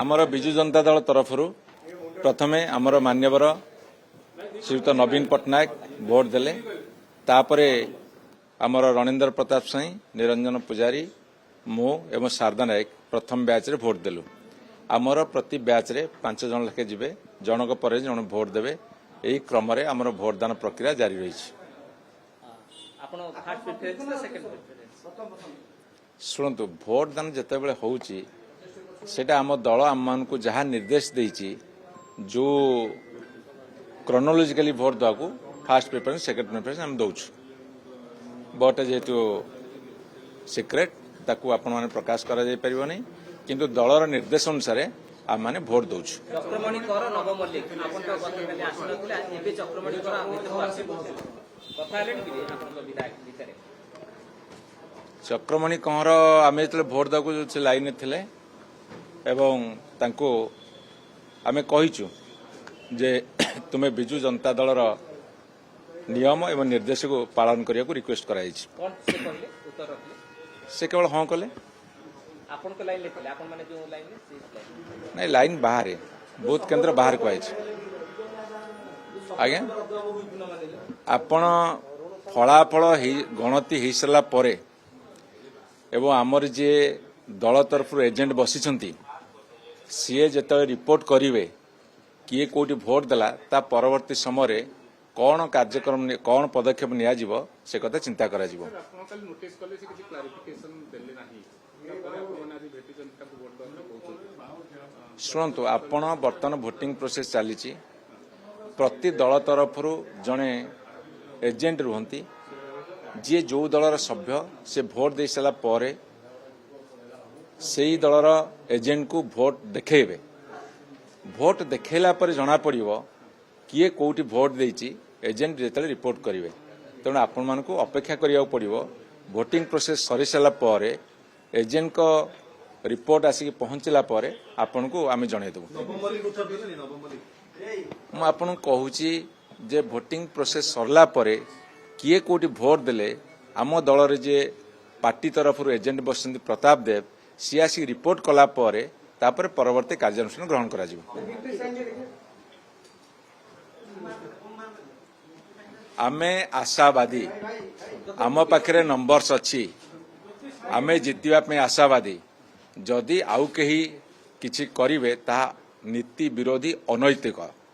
आमर विजु जनता दल तरफ प्रथमे आमर मान्यवर श्रीयुत नवीन पट्टनायक भोट देले तापरे आमर रणेन्द्र प्रताप साई निरंजन पुजारी मु एवं शारदा नायक प्रथम बैच रे भोट देलु। आमर प्रति बैच रे 5 जन लेखे जिबे जनक पर जन भोट देवे एही क्रम रे आमर भोटदान प्रक्रिया जारी रही। शुणु भोटदान जितेबाला होउची सेटा आम दल आम मान को जहाँ निर्देश देइची जो क्रोनोलॉजिकली भोट देवाक फास्ट प्रेफरेंस सेकेंड प्रेफरेंस आम दौचु बट जेहेतु सिक्रेट ताकू आपण माने प्रकाश करा जाय परिबो नै किंतु दलर निर्देश अनुसार आम माने भोट दौचु। चक्रमणि कर नव मल्लिक आपण तो गतकाली आसनकुला एबे चक्रमणि कर आमित आसे कथा हेलेन कि आपण को विधायक भितरे चक्रमणि कहर आमे जतले भोट दाकू जो लाइन थिले एवं तांको आमे कहिचु जे तुमे बिजु जनता दलर नियम एवं निर्देश को पालन करिया को रिक्वेस्ट कराई छी। कोन से कहले उत्तर रखले से केवल हां कहले आपण को लाइन लेखले आपण माने जो लाइन से नहीं लाइन बाहर है बूथ केंद्र बाहर को आइछ आज्ञा आपण फलाफल गणति हो सारा परे एवं आमर जे दल तरफ एजेंट बसी सीए जिते रिपोर्ट करेंगे किए कोटी भोट देला ता परवर्ती समय कौन कार्यक्रम कौन पदक्षेप नियाजिबो से कथा चिंता करा जिवो। शुणु आपण बर्तमान भोटिंग प्रोसेस चली प्रति दल तरफ जड़े एजेंट रुहंती जी जो दलर सभ्य से भोट दे सारा पर से ही दलर एजेंट को भोट देखेबे भोट देखला पर जना पड़िबो किए कोठी भोट देइची एजेंट जेतले रिपोर्ट करिवे तेणु आपण मान को अपेक्षा करिया पड़िबो भोटिंग प्रोसेस सरी सारा पर एजेंट को रिपोर्ट आसिक पहुंचला पर आपण को आमे जणे देबो। मु आपण कहूची जे भोटिंग प्रोसेस सरला पर किए कोठी भोट देले आम दल जे पार्टी तरफ एजेंट बसंती प्रताप देव सी आसिक रिपोर्ट कला पर तापर परवर्ती कार्यानुष्ठान ग्रहण करा जिवो। आमे आशावादी आम पाखरे नंबर्स अच्छी आमे जितवा पे आशावादी जदि आउ कहीं किछि करिवे ता नीति विरोधी अनैतिक